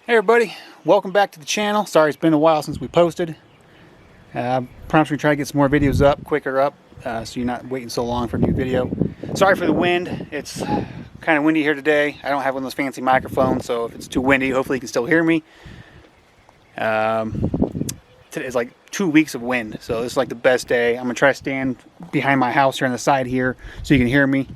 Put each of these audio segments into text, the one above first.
Hey everybody, welcome back to the channel. Sorry it's been a while since we posted. Promise we're gonna try to get some more videos up, quicker up, so you're not waiting so long for a new video. Sorry for the wind, it's kind of windy here today. I don't have one of those fancy microphones, so if it's too windy, hopefully you can still hear me. Today's like 2 weeks of wind, so this is like the best day. I'm gonna try to stand behind my house here on the side here so you can hear me.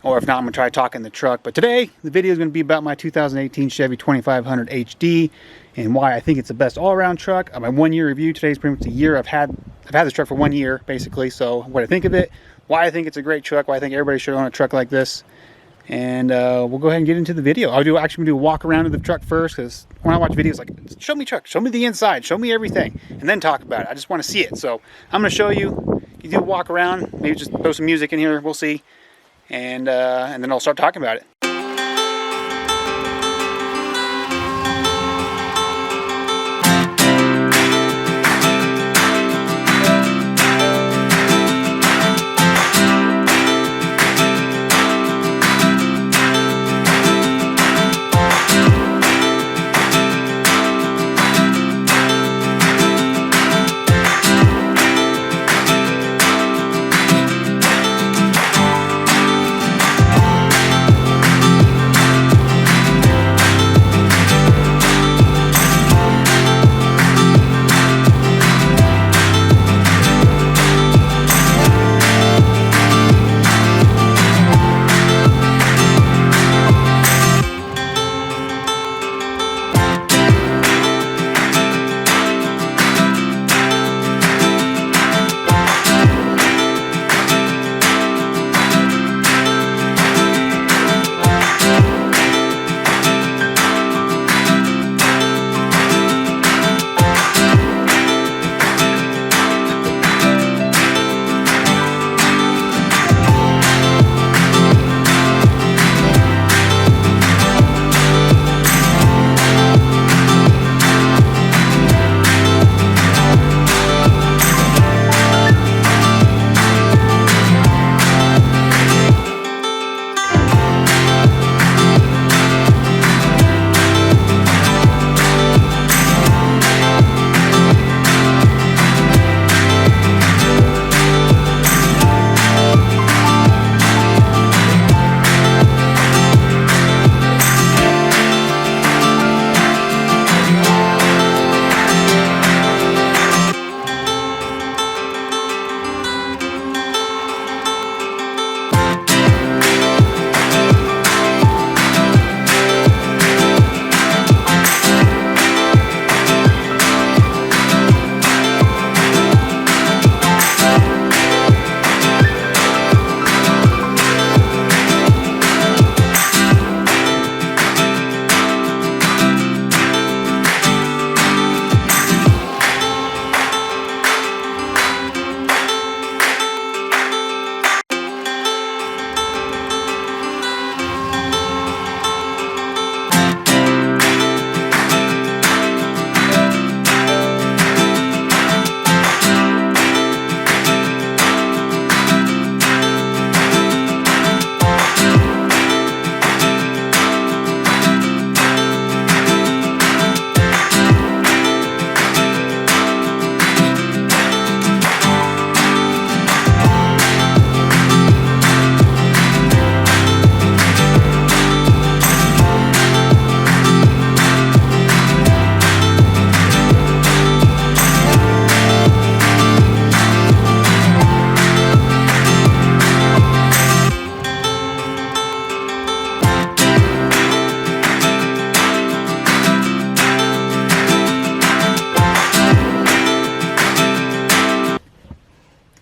Or if not, I'm going to try talking in the truck. But today, the video is going to be about my 2018 Chevy 2500 HD and why I think it's the best all-around truck. My 1 year review. Today's pretty much a year. I've had this truck for 1 year, basically. So what I think of it, why I think it's a great truck, why I think everybody should own a truck like this. And we'll go ahead and get into the video. I'm going to do a walk around of the truck first, because when I watch videos, like, show me truck, show me the inside, show me everything, and then talk about it. I just want to see it. So I'm going to show you. You do a walk around, maybe just throw some music in here. We'll see. And then I'll start talking about it.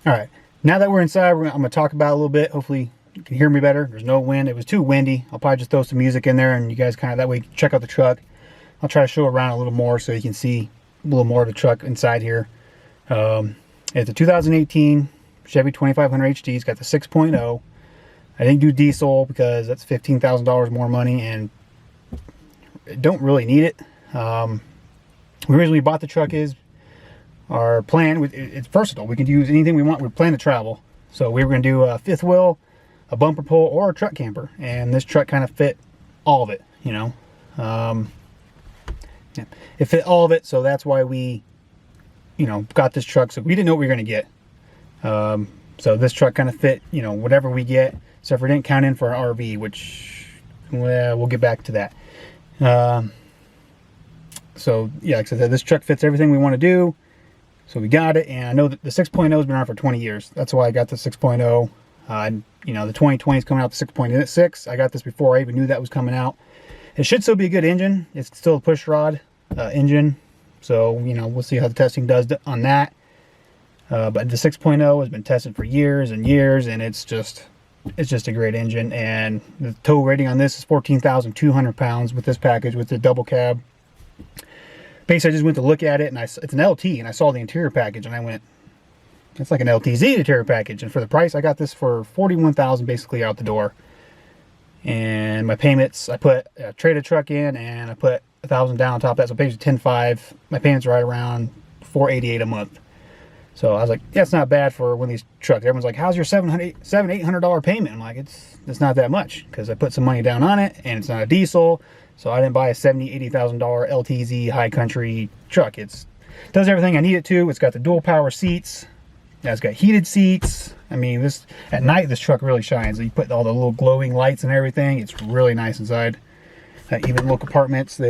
Alright, now that we're inside, I'm going to talk about it a little bit. Hopefully you can hear me better. There's no wind. It was too windy. I'll probably just throw some music in there and you guys kind of, that way, check out the truck. I'll try to show around a little more so you can see a little more of the truck inside here. It's a 2018 Chevy 2500 HD. It's got the 6.0. I didn't do diesel because that's $15,000 more money and don't really need it. The reason we bought the truck is our plan, it's versatile. We can use anything we want. We plan to travel. So we were going to do a fifth wheel, a bumper pull, or a truck camper. And this truck kind of fit all of it, you know. Yeah. It fit all of it, so that's why we, you know, got this truck. So we didn't know what we were going to get. So this truck kind of fit, you know, whatever we get. So if we didn't count in for our RV, which, well, we'll get back to that. So yeah, like I said, this truck fits everything we want to do. So we got it, and I know that the 6.0 has been around for 20 years. That's why I got the 6.0. You know, the 2020 is coming out the 6.6. I got this before I even knew that was coming out. It should still be a good engine. It's still a push rod engine. So, you know, we'll see how the testing does on that. But the 6.0 has been tested for years and years, and it's just a great engine. And the tow rating on this is 14,200 pounds with this package, with the double cab. Basically, I just went to look at it, and it's an LT, and I saw the interior package, and I went, it's like an LTZ interior package. And for the price, I got this for 41,000 basically out the door. And my payments, I traded a truck in, and I put 1,000 down on top of that, so basically 10.5. My payments are right around $488 a month. So I was like, yeah, it's not bad for one of these trucks. Everyone's like, how's your $800 payment? I'm like, it's not that much, because I put some money down on it, and it's not a diesel. So I didn't buy a $70,000, $80,000 LTZ high country truck. It does everything I need it to. It's got the dual power seats. It's got heated seats. I mean, at night, this truck really shines. You put all the little glowing lights and everything. It's really nice inside. Even little compartments,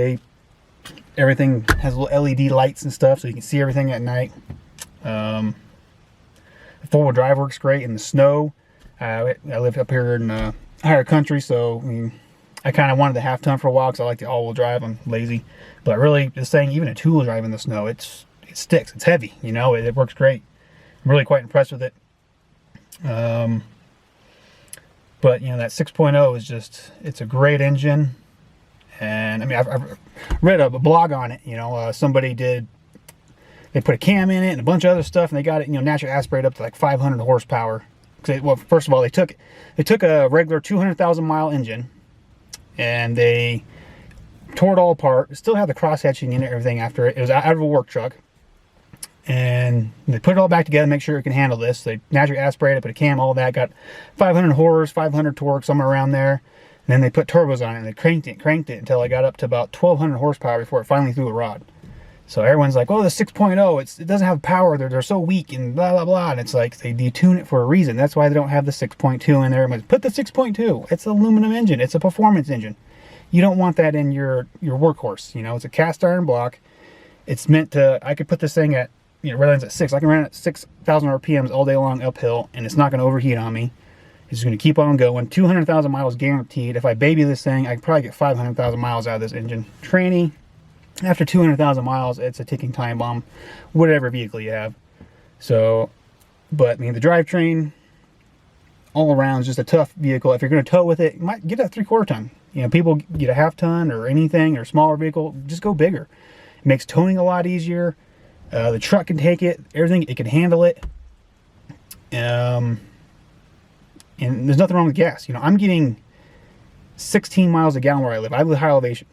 everything has little LED lights and stuff, so you can see everything at night. The four-wheel drive works great in the snow. I live up here in higher country, so I mean, I kind of wanted the half ton for a while because I like the all-wheel drive. I'm lazy, but really, this thing, even a two-wheel drive in the snow, it sticks. It's heavy, you know. It works great. I'm really quite impressed with it. But you know, that 6.0 is it's a great engine. And I mean, I've read a blog on it. You know, they put a cam in it and a bunch of other stuff, and they got it, you know, naturally aspirated up to like 500 horsepower. Well, first of all, they took a regular 200,000 mile engine, and they tore it all apart. It still had the cross hatching in it, everything after it. It was out of a work truck. And they put it all back together, make sure it can handle this. They naturally aspirated, put a cam, all that, got 500 horse, 500 torque, somewhere around there. And then they put turbos on it, and they cranked it until I got up to about 1,200 horsepower before it finally threw a rod. So everyone's like, oh, the 6.0, it doesn't have power, they're so weak, and blah, blah, blah. And it's like, they detune it for a reason. That's why they don't have the 6.2 in there. Everyone's, put the 6.2. It's an aluminum engine. It's a performance engine. You don't want that in your workhorse. You know, it's a cast iron block. It's meant to, I could put this thing at, you know, rather than at 6, I can run it at 6,000 RPMs all day long uphill, and it's not going to overheat on me. It's just going to keep on going. 200,000 miles guaranteed. If I baby this thing, I can probably get 500,000 miles out of this engine. Tranny, after 200,000 miles, it's a ticking time bomb, whatever vehicle you have. So, but I mean, the drivetrain all around is just a tough vehicle. If you're going to tow with it, you might get a 3/4 ton. You know, people get a half ton or anything, or smaller vehicle, just go bigger. It makes towing a lot easier. The truck can take it, everything, it can handle it. And there's nothing wrong with gas. You know, I'm getting 16 miles a gallon where I live. I live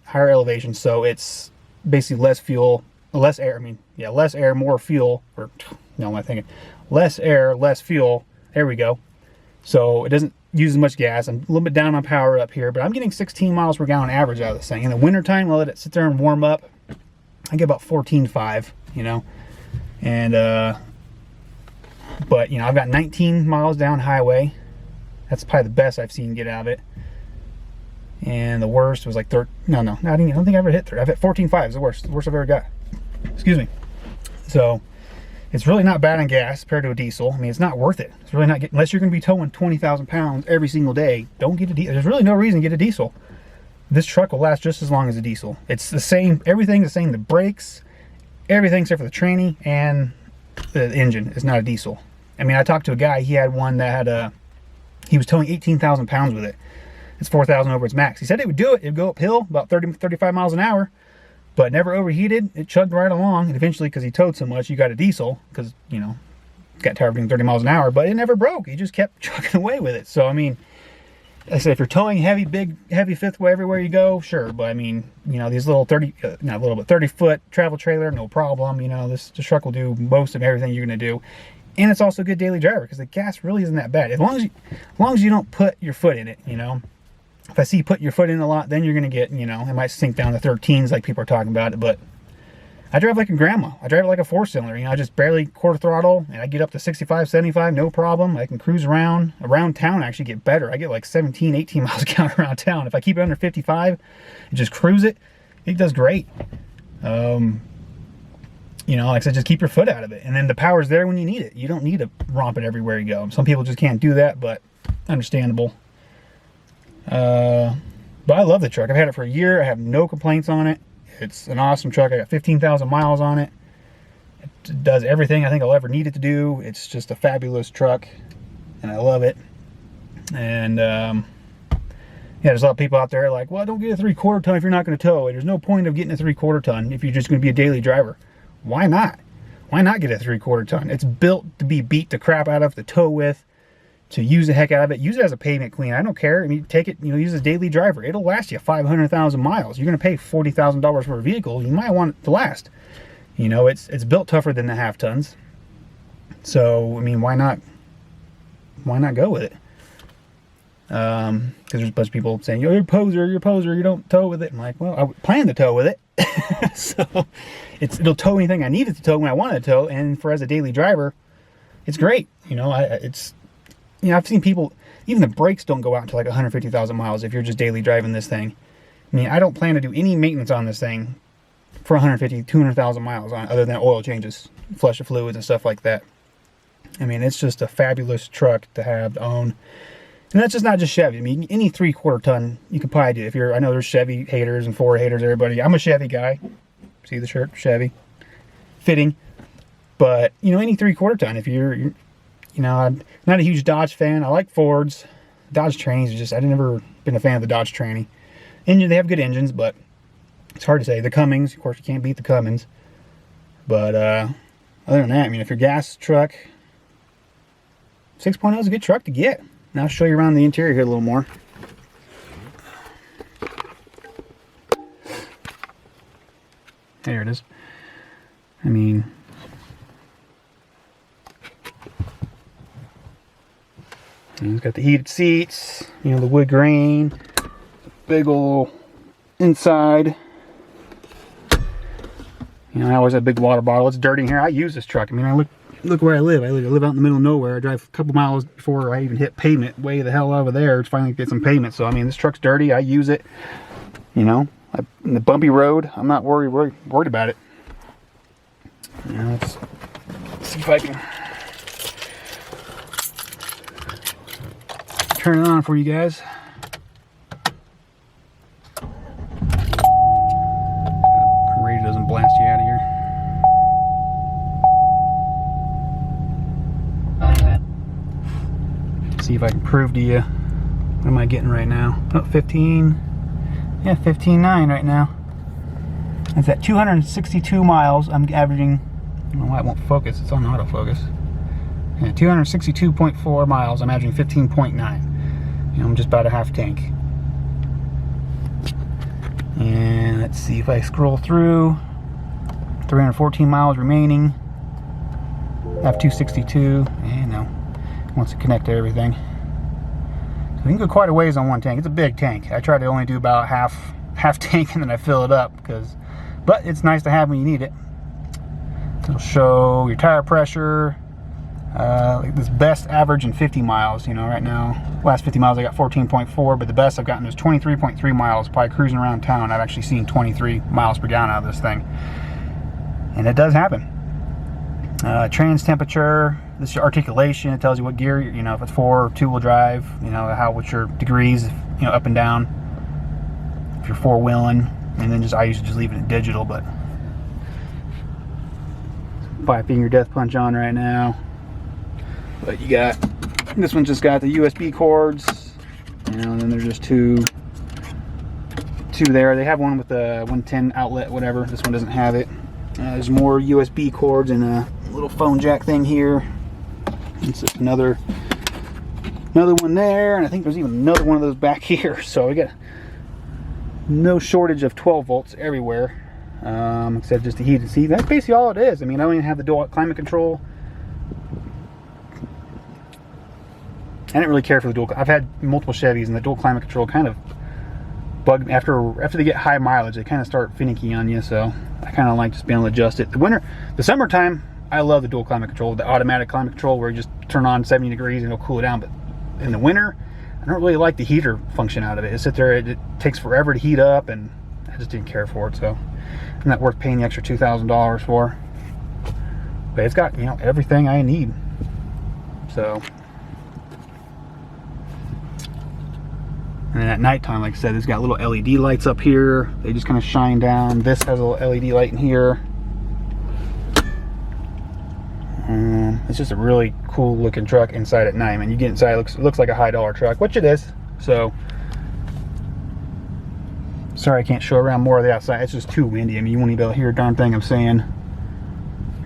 higher elevation, so it's basically less fuel, less air. I mean, yeah, less air, more fuel. Or no, am I thinking? Less air, less fuel. There we go. So it doesn't use as much gas. I'm a little bit down on power up here, but I'm getting 16 miles per gallon average out of this thing. In the wintertime, I'll let it sit there and warm up. I get about 14.5, you know. And but you know, I've got 19 miles down highway. That's probably the best I've seen get out of it. And the worst was like I don't think I ever hit 30. I've hit 14.5 is the worst I've ever got. Excuse me. So it's really not bad on gas compared to a diesel. I mean, it's not worth it. It's really not unless you're going to be towing 20,000 pounds every single day. Don't get a diesel. There's really no reason to get a diesel. This truck will last just as long as a diesel. It's the same. Everything's the same. The brakes, everything except for the tranny and the engine is not a diesel. I mean, I talked to a guy. He had one that had he was towing 18,000 pounds with it. It's 4,000 over its max. He said it would do it. It'd go uphill about 35 miles an hour, but never overheated. It chugged right along. And eventually, because he towed so much, you got a diesel because, you know, got tired of doing 30 miles an hour, but it never broke. He just kept chugging away with it. So, I mean, like I said, if you're towing heavy fifth wheel everywhere you go, sure. But I mean, you know, these little 30-foot travel trailer, no problem. You know, this truck will do most of everything you're going to do. And it's also a good daily driver because the gas really isn't that bad. As long as you don't put your foot in it, you know. If I see you put your foot in a lot, then you're going to get, you know, it might sink down to 13s like people are talking about it. But I drive like a grandma. I drive it like a 4-cylinder. You know, I just barely quarter throttle, and I get up to 65, 75, no problem. I can cruise around town. I actually get better. I get like 17, 18 miles a gallon around town. If I keep it under 55 and just cruise it, it does great. You know, like I said, just keep your foot out of it. And then the power's there when you need it. You don't need to romp it everywhere you go. Some people just can't do that, but understandable. But I love the truck. I've had it for a year. I have no complaints on it. It's an awesome truck. I got 15,000 miles on it. It does everything I think I'll ever need it to do. It's just a fabulous truck, and I love it. And yeah, there's a lot of people out there like, well, don't get a 3/4 ton if you're not going to tow it. There's no point of getting a 3/4 ton if you're just going to be a daily driver. Why not? Why not get a 3/4 ton? It's built to be beat the crap out of, to tow with, to use the heck out of it. Use it as a pavement cleaner. I don't care. I mean, take it, you know, use it as a daily driver. It'll last you 500,000 miles. You're going to pay $40,000 for a vehicle. You might want it to last. You know, it's built tougher than the half tons. So, I mean, why not go with it? Because there's a bunch of people saying, you're a poser, you don't tow with it. I'm like, well, I plan to tow with it. So it'll tow anything I need it to tow when I want it to tow, and as a daily driver, it's great. You know, you know, I've seen people, even the brakes don't go out until like 150,000 miles if you're just daily driving this thing. I mean, I don't plan to do any maintenance on this thing for 150, 200,000 miles on, other than oil changes, flush of fluids and stuff like that. I mean, it's just a fabulous truck to have, to own. And that's just not just Chevy. I mean, any 3/4 ton you can probably do. If you're, I know there's Chevy haters and Ford haters, everybody. I'm a Chevy guy. See the shirt, Chevy, fitting. But you know, any 3/4 ton. If you're, you know, I'm not a huge Dodge fan. I like Fords. Dodge trannies, just I've never been a fan of the Dodge tranny. Engine, they have good engines, but it's hard to say. The Cummins, of course, you can't beat the Cummins. But other than that, I mean, if you're gas truck, 6.0 is a good truck to get. Now I'll show you around the interior here a little more. There it is. I mean, it's got the heated seats, you know, the wood grain, big ol' inside. You know, I always have a big water bottle. It's dirty in here. I use this truck. I mean, look where I live. I live out in the middle of nowhere. I drive a couple miles before I even hit pavement, way the hell over there to finally get some pavement. So I mean, this truck's dirty. I use it. You know, in the bumpy road, I'm not worried about it. You know, let's see if I can turn it on for you guys. Radio doesn't blast you out of here. See if I can prove to you, what am I getting right now? Oh, 15, yeah, 15.9 right now. It's at 262 miles. I'm averaging, I don't know why it won't focus, it's on autofocus. Yeah, 262.4 miles, I'm averaging 15.9. You know, I'm just about a half tank. And let's see if I scroll through, 314 miles remaining. I have 262, and no. Wants to connect to everything. So we can go quite a ways on one tank. It's a big tank. I try to only do about half tank and then I fill it up, but it's nice to have when you need it. It'll show your tire pressure, like this best average in 50 miles. You know, right now, last 50 miles I got 14.4, but the best I've gotten is 23.3 miles. Probably cruising around town, I've actually seen 23 miles per gallon out of this thing, and it does happen. Trans temperature, this is your articulation. It tells you what gear, you know, if it's 4 or 2-wheel drive, you know, what's your degrees, you know, up and down. If you're 4-wheeling, and then I usually just leave it digital, but 5-finger death punch on right now. But you got, this one just got the USB cords, you know, and then there's just two there. They have one with the 110 outlet, whatever. This one doesn't have it. There's more USB cords and a little phone jack thing here. It's just another one there, and I think there's even another one of those back here. So we got no shortage of 12 volts everywhere, except just the heated seat. That's basically all it is. I mean, I don't even have the dual climate control. I didn't really care for the dual. I've had multiple Chevys, and the dual climate control kind of bug after they get high mileage. They kind of start finicky on you, so I kind of like just being able to adjust it. The summertime, I love the dual climate control, the automatic climate control where you just turn on 70 degrees and it'll cool it down. But in the winter, I don't really like the heater function out of it. It sits there, it takes forever to heat up, and I just didn't care for it. So I'm not worth paying the extra $2,000 for. But it's got, you know, everything I need. So, and then at nighttime, like I said, it's got little LED lights up here. They just kind of shine down. This has a little LED light in here. It's just a really cool looking truck inside at night. And you get inside, it looks like a high dollar truck, which it is. So, sorry I can't show around more of the outside. It's just too windy. I mean, you won't even be able to hear a darn thing I'm saying.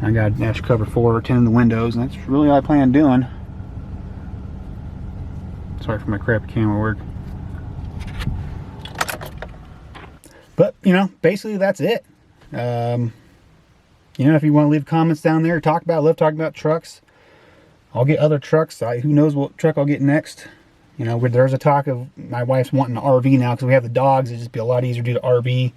I got a dash cover 4 or 10 in the windows, and that's really all I plan on doing. Sorry for my crappy camera work. But, you know, basically that's it. You know, if you want to leave comments down there, love talking about trucks. I'll get other trucks. Who knows what truck I'll get next. You know, there's a talk of my wife's wanting an RV now because we have the dogs. It'd just be a lot easier to do the RV.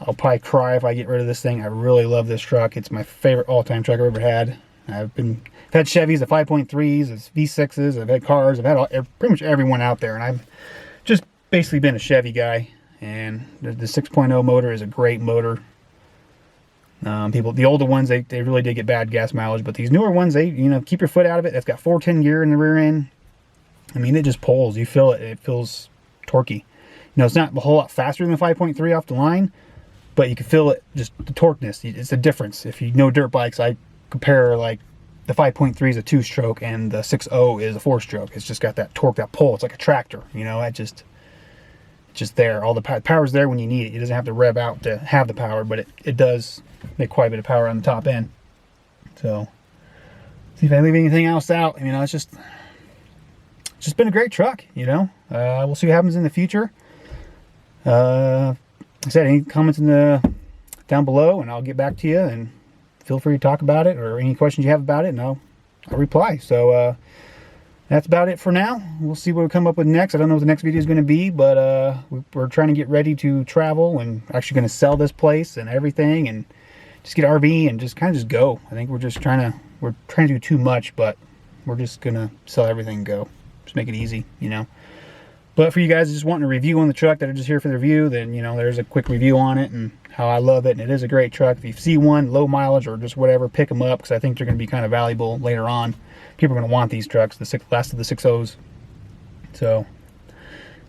I'll probably cry if I get rid of this thing. I really love this truck. It's my favorite all-time truck I've ever had. I've had Chevys, the 5.3s, the V6s. I've had cars. I've had pretty much everyone out there, and I've just basically been a Chevy guy. And the 6.0 motor is a great motor. The older ones, they really did get bad gas mileage, but these newer ones, you know, keep your foot out of it. It's got 410 gear in the rear end. I mean, it just pulls. You feel it. It feels torquey. You know, it's not a whole lot faster than the 5.3 off the line, but you can feel it, just the torqueness. It's a difference. If you know dirt bikes, I compare like the 5.3 is a 2-stroke and the 6.0 is a 4-stroke. It's just got that torque, that pull. It's like a tractor, you know. It's just there. All the power's there when you need it. It doesn't have to rev out to have the power, but it does make quite a bit of power on the top end. So, see if I leave anything else out. You know, it's just been a great truck, you know. We'll see what happens in the future. Like I said, any comments down below, and I'll get back to you, and feel free to talk about it, or any questions you have about it, and I'll reply. So that's about it for now. We'll see what we come up with next. I don't know what the next video is going to be, but we're trying to get ready to travel, and actually going to sell this place and everything, and just get an RV and just kind of just go. I think we're trying to do too much, but we're just gonna sell everything and go. Just make it easy, you know. But for you guys just wanting a review on the truck that are just here for the review, then, you know, there's a quick review on it and how I love it. And it is a great truck. If you see one, low mileage or just whatever, pick them up, because I think they're going to be kind of valuable later on. People are going to want these trucks, the last of the 6.0s. So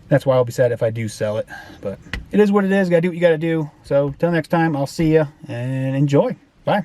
that's why I'll be sad if I do sell it. But it is what it is. You got to do what you got to do. So till next time, I'll see you and enjoy. Bye.